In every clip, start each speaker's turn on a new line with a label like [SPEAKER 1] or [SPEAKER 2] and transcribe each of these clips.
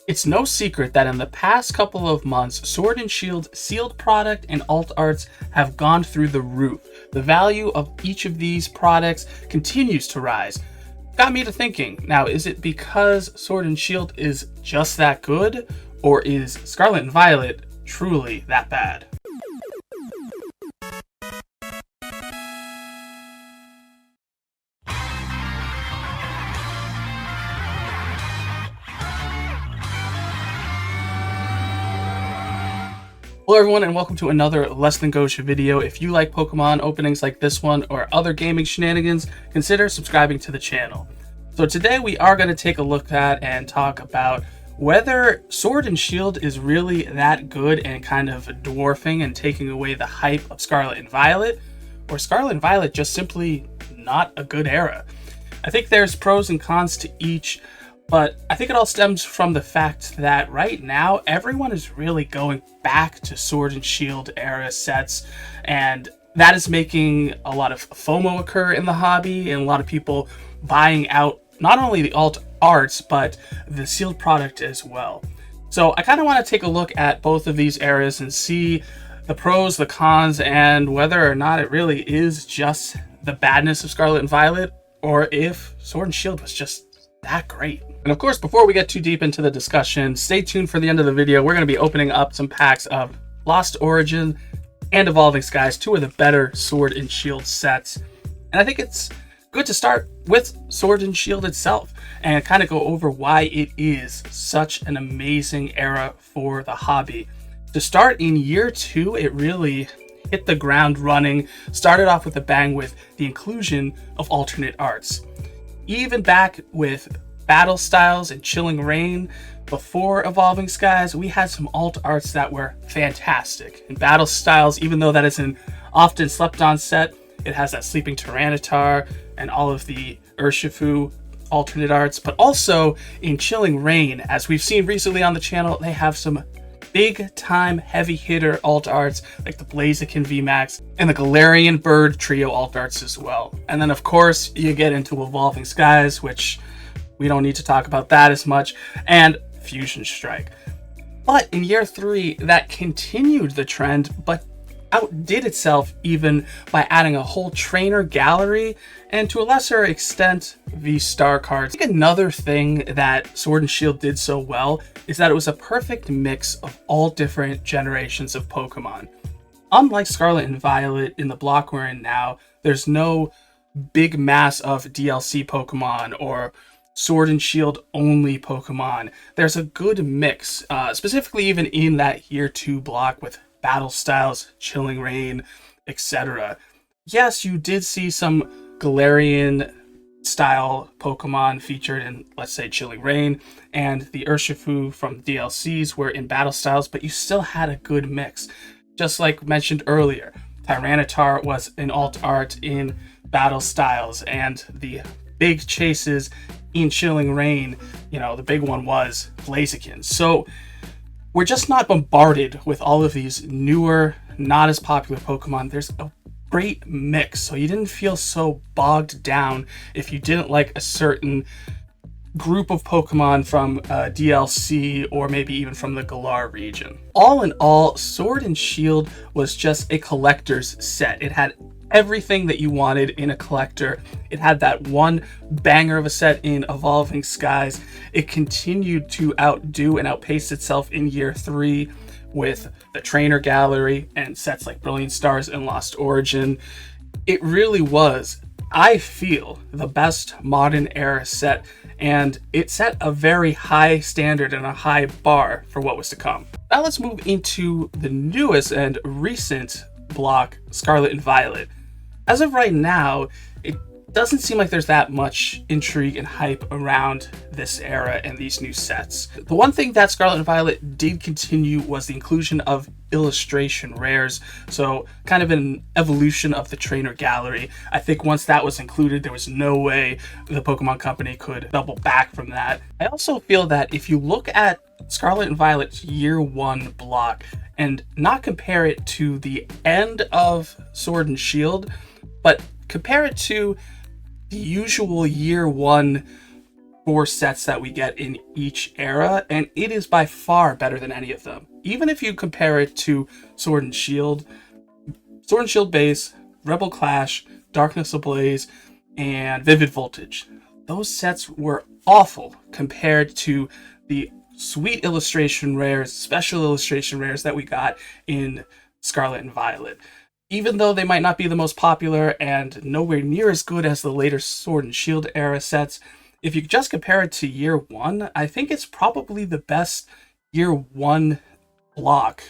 [SPEAKER 1] It's no secret that in the past couple of months, Sword and Shield sealed product and alt arts have gone through the roof. The value of each of these products continues to rise. Got me to thinking, now is it because Sword and Shield is just that good, or is Scarlet and Violet truly that bad? Hello everyone and welcome to another Less Than Gosha video. If you like Pokemon openings like this one or other gaming shenanigans, consider subscribing to the channel. So today we are going to take a look at and talk about whether Sword and Shield is really that good and kind of dwarfing and taking away the hype of Scarlet and Violet, or Scarlet and Violet just simply not a good era. I think there's pros and cons to each, but I think it all stems from the fact that right now everyone is really going back to Sword and Shield era sets, and that is making a lot of FOMO occur in the hobby and a lot of people buying out not only the alt arts but the sealed product as well. So I kind of want to take a look at both of these eras and see the pros, the cons, and whether or not it really is just the badness of Scarlet and Violet, or if Sword and Shield was just that great. And of course, before we get too deep into the discussion, stay tuned for the end of the video. We're going to be opening up some packs of Lost Origin and Evolving Skies, two of the better Sword and Shield sets. And I think it's good to start with Sword and Shield itself and kind of go over why it is such an amazing era for the hobby. To start in year 2, it really hit the ground running, started off with a bang with the inclusion of alternate arts. Even back with Battle Styles and Chilling Reign before Evolving Skies, we had some alt arts that were fantastic. In Battle Styles, even though that is an often slept on set, it has that Sleeping Tyranitar and all of the Urshifu alternate arts. But also in Chilling Reign, as we've seen recently on the channel, they have some big time heavy hitter alt arts like the Blaziken VMAX and the Galarian Bird Trio alt arts as well. And then of course you get into Evolving Skies, which we don't need to talk about that as much, and Fusion Strike. But in year 3, that continued the trend, but outdid itself even by adding a whole trainer gallery and to a lesser extent the star cards. I think another thing that Sword and Shield did so well is that it was a perfect mix of all different generations of Pokemon. Unlike Scarlet and Violet in the block we're in now, there's no big mass of DLC Pokemon or Sword and Shield only Pokemon. There's a good mix, specifically even in that year 2 block with Battle Styles, Chilling Reign, etc. Yes, you did see some Galarian style Pokemon featured in, let's say, Chilling Reign, and the Urshifu from DLCs were in Battle Styles, but you still had a good mix. Just like mentioned earlier, Tyranitar was an alt art in Battle Styles, and the big chases in Chilling Reign, the big one was Blaziken. So we're just not bombarded with all of these newer, not as popular Pokemon. There's a great mix, so you didn't feel so bogged down if you didn't like a certain group of Pokemon from DLC or maybe even from the Galar region. All in all, Sword and Shield was just a collector's set. It had everything that you wanted in a collector. It had that one banger of a set in Evolving Skies. It continued to outdo and outpace itself in year 3 with the trainer gallery and sets like Brilliant Stars and Lost Origin. It really was, I feel, the best modern era set, and it set a very high standard and a high bar for what was to come. Now let's move into the newest and recent block, Scarlet and Violet. As of right now, it doesn't seem like there's that much intrigue and hype around this era and these new sets. The one thing that Scarlet and Violet did continue was the inclusion of illustration rares, so kind of an evolution of the trainer gallery. I think once that was included, there was no way the Pokemon Company could double back from that. I also feel that if you look at Scarlet and Violet's year 1 block and not compare it to the end of Sword and Shield, but compare it to the usual year 1 4 sets that we get in each era, and it is by far better than any of them. Even if you compare it to Sword and Shield Base, Rebel Clash, Darkness Ablaze, and Vivid Voltage. Those sets were awful compared to the sweet illustration rares, special illustration rares that we got in Scarlet and Violet. Even though they might not be the most popular and nowhere near as good as the later Sword and Shield era sets, if you just compare it to year 1, I think it's probably the best year 1 block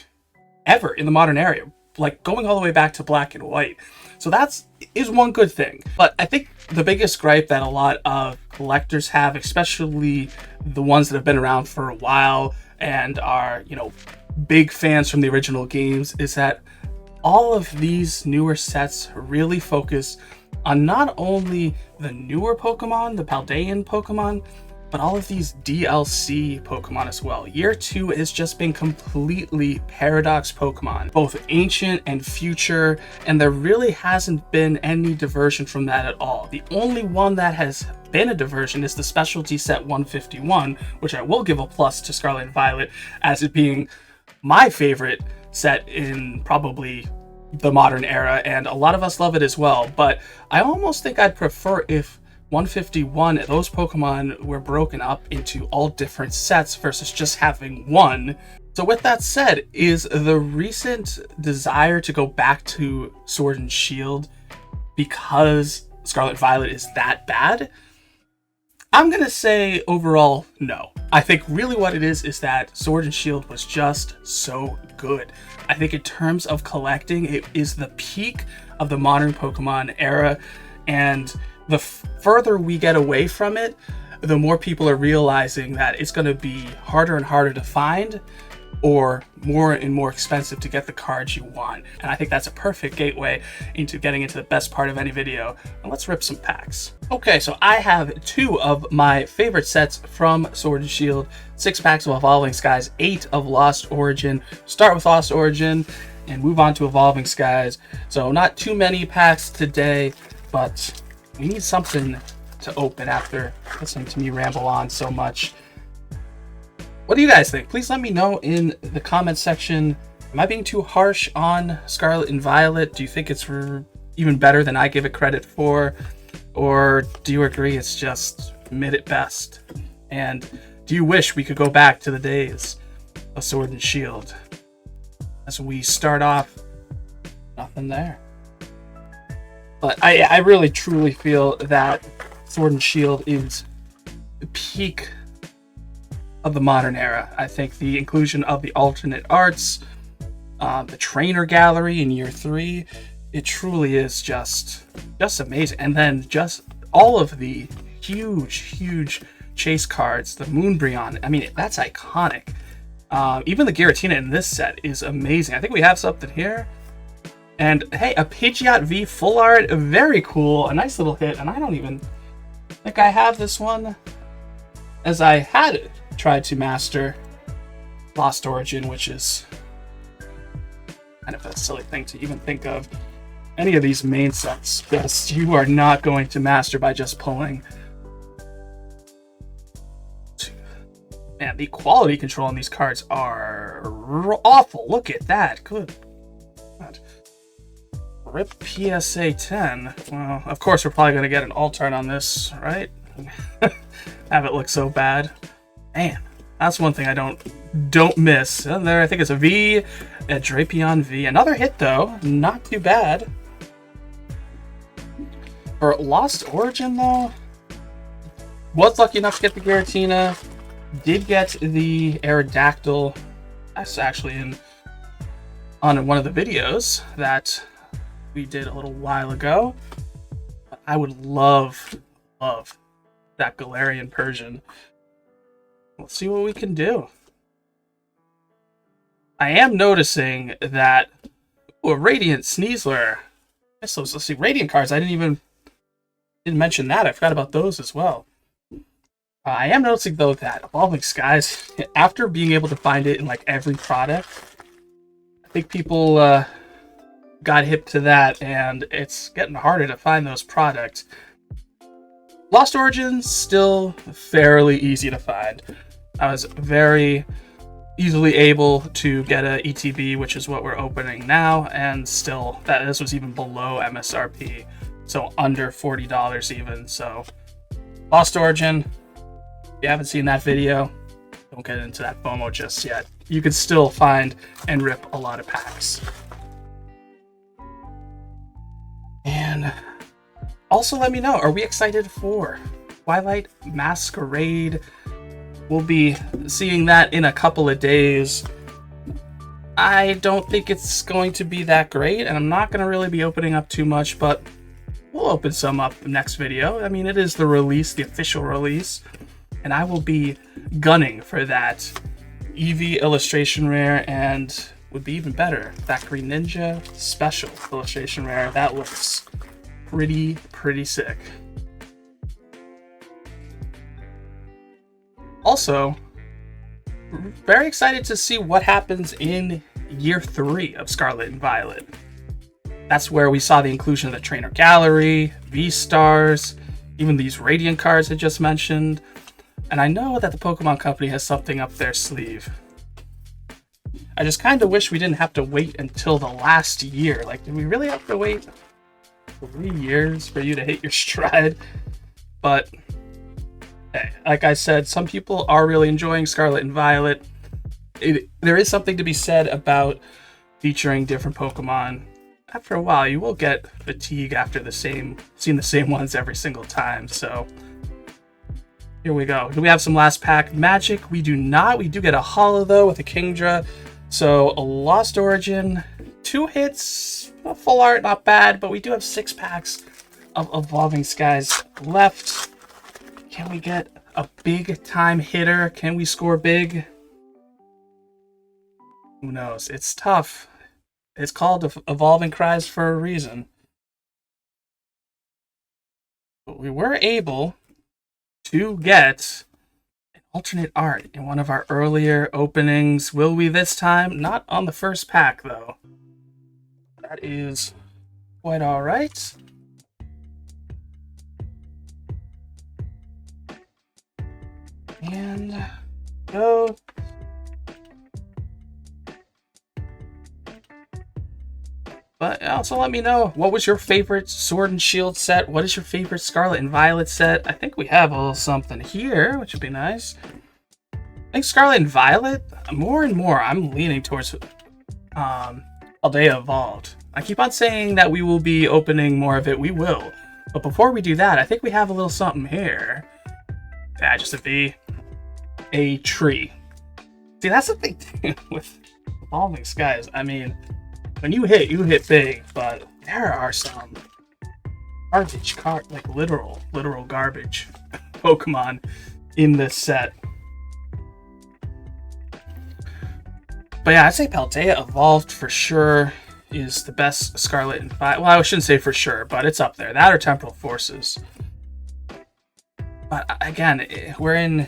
[SPEAKER 1] ever in the modern era, like going all the way back to Black and White. So that is one good thing. But I think the biggest gripe that a lot of collectors have, especially the ones that have been around for a while and are, big fans from the original games, is that all of these newer sets really focus on not only the newer Pokemon, the Paldean Pokemon, but all of these DLC Pokemon as well. Year 2 has just been completely Paradox Pokemon, both ancient and future, and there really hasn't been any diversion from that at all. The only one that has been a diversion is the specialty set 151, which I will give a plus to Scarlet and Violet as it being my favorite set in probably the modern era, and a lot of us love it as well. But I almost think I'd prefer if 151, those Pokemon were broken up into all different sets versus just having one. So with that said, is the recent desire to go back to Sword and Shield because Scarlet Violet is that bad? I'm gonna say overall, no. I think really what it is that Sword and Shield was just so good. I think in terms of collecting, it is the peak of the modern Pokemon era, and the further we get away from it, the more people are realizing that it's going to be harder and harder to find, or more and more expensive to get the cards you want. And I think that's a perfect gateway into getting into the best part of any video. And let's rip some packs. Okay, so I have 2 of my favorite sets from Sword and Shield, 6 packs of Evolving Skies, 8 of Lost Origin. Start with Lost Origin and move on to Evolving Skies. So not too many packs today, but we need something to open after listening to me ramble on so much. What do you guys think? Please let me know in the comment section. Am I being too harsh on Scarlet and Violet? Do you think it's even better than I give it credit for? Or do you agree it's just mid at best? And do you wish we could go back to the days of Sword and Shield? As we start off, nothing there. But I really truly feel that Sword and Shield is the peak of the modern era. I think the inclusion of the alternate arts, the trainer gallery in year 3, it truly is just amazing. And then just all of the huge chase cards, the Moonbreon, I mean, that's iconic. Even the Giratina in this set is amazing. I think we have something here. And hey, a Pidgeot V full art, very cool, a nice little hit. And I don't even think I have this one, as I had tried to master Lost Origin, which is kind of a silly thing to even think of. Any of these main sets, yes, you are not going to master by just pulling. Man, the quality control on these cards are awful. Look at that. Good God. Rip PSA 10. Well, of course, we're probably going to get an alt art on this, right? Have it look so bad. Man, that's one thing I don't miss. And there, I think it's a V, a Drapion V. Another hit, though. Not too bad. For Lost Origin, though, was lucky enough to get the Giratina. Did get the Aerodactyl. That's actually on one of the videos that we did a little while ago. I would love that Galarian Persian. Let's see what we can do. I am noticing that a Radiant Sneasler. So let's see, Radiant cards. I didn't mention that. I forgot about those as well. I am noticing though that Evolving Skies, after being able to find it in like every product, I think people got hip to that, and it's getting harder to find those products. Lost Origins, still fairly easy to find. I was very easily able to get a ETB, which is what we're opening now, and still, this was even below MSRP, so under $40 even. So Lost Origin, if you haven't seen that video, don't get into that FOMO just yet. You can still find and rip a lot of packs. And also let me know, are we excited for Twilight Masquerade? We'll be seeing that in a couple of days. I don't think it's going to be that great, and I'm not going to really be opening up too much, but we'll open some up the next video. I mean, it is the release, the official release, and I will be gunning for that Eevee illustration rare, and would be even better, that Green Ninja special illustration rare. That looks pretty sick. Also, very excited to see what happens in year 3 of Scarlet and Violet. That's where we saw the inclusion of the trainer gallery, V-Stars, even these Radiant cards I just mentioned. And I know that the Pokemon Company has something up their sleeve. I just kind of wish we didn't have to wait until the last year. Like, did we really have to wait 3 years for you to hit your stride? But hey, like I said, some people are really enjoying Scarlet and Violet. There is something to be said about featuring different Pokemon. After a while, you will get fatigue after seeing the same ones every single time. So here we go. Do we have some last pack magic? We do not. We do get a holo though with a Kingdra. So a Lost Origin, 2 hits, full art, not bad, but we do have 6 packs of Evolving Skies left. Can we get a big time hitter? Can we score big? Who knows? It's tough. It's called Evolving Cries for a reason. But we were able to get an alternate art in one of our earlier openings. Will we this time? Not on the first pack, though. That is quite alright. And go. But also let me know, what was your favorite Sword and Shield set? What is your favorite Scarlet and Violet set? I think we have a little something here, which would be nice. I think Scarlet and Violet, more and more, I'm leaning towards Aldea Evolved. I keep on saying that we will be opening more of it. We will. But before we do that, I think we have a little something here. Yeah, just a V. A tree. See, that's the thing with Evolving Skies. I mean, when you hit big, but there are some garbage, like literal garbage Pokemon in this set. But yeah, I'd say Paldea Evolved for sure is the best Scarlet and Violet. Well, I shouldn't say for sure, but it's up there. That or Temporal Forces. But again, we're in...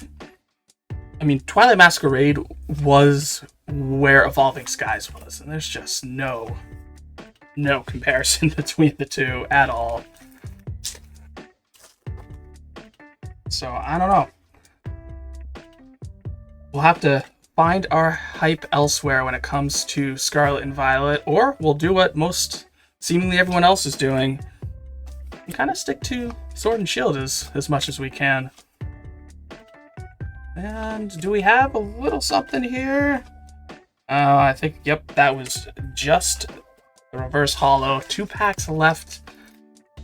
[SPEAKER 1] I mean, Twilight Masquerade was where Evolving Skies was, and there's just no comparison between the two at all. So, I don't know. We'll have to find our hype elsewhere when it comes to Scarlet and Violet, or we'll do what seemingly everyone else is doing, and kind of stick to Sword and Shield as much as we can. And do we have a little something here? I think, yep, that was just the reverse holo. 2 packs left.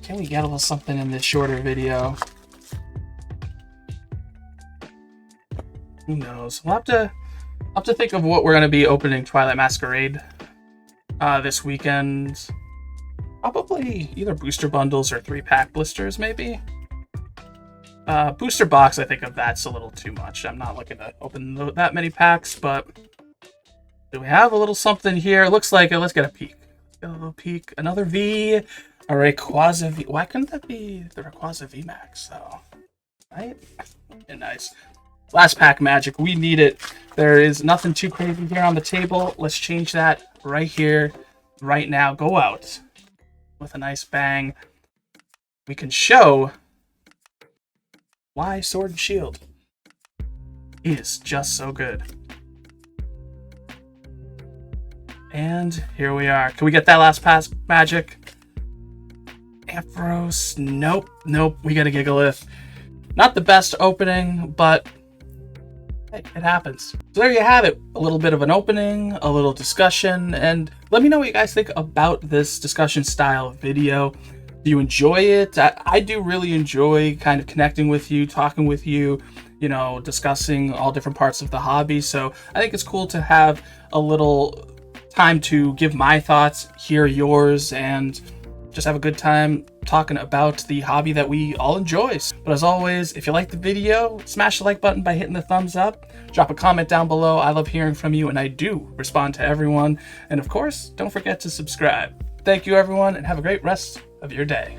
[SPEAKER 1] Can we get a little something in this shorter video? Who knows? We'll have to think of what we're going to be opening Twilight Masquerade this weekend. Probably either booster bundles or 3-pack blisters, maybe. Booster box, I think of that's a little too much. I'm not looking to open that many packs, but do we have a little something here? It looks like it. Let's get a peek. Get a little peek. Another V. A Rayquaza V. Why couldn't that be the Rayquaza VMAX, though? Right? Okay, nice. Last pack magic. We need it. There is nothing too crazy here on the table. Let's change that right here, right now. Go out with a nice bang. We can show Why Sword and Shield? He is just so good. And here we are. Can we get that last pass magic? Ampharos. Nope. We got a Gigalith. Not the best opening, but hey, it happens. So there you have it. A little bit of an opening, a little discussion, and let me know what you guys think about this discussion style video. Do you enjoy it? I do really enjoy kind of connecting with you, talking with you, you know, discussing all different parts of the hobby. So I think it's cool to have a little time to give my thoughts, hear yours, and just have a good time talking about the hobby that we all enjoy. But as always, if you like the video, smash the like button by hitting the thumbs up. Drop a comment down below. I love hearing from you, and I do respond to everyone. And of course, don't forget to subscribe. Thank you, everyone, and have a great rest of your day.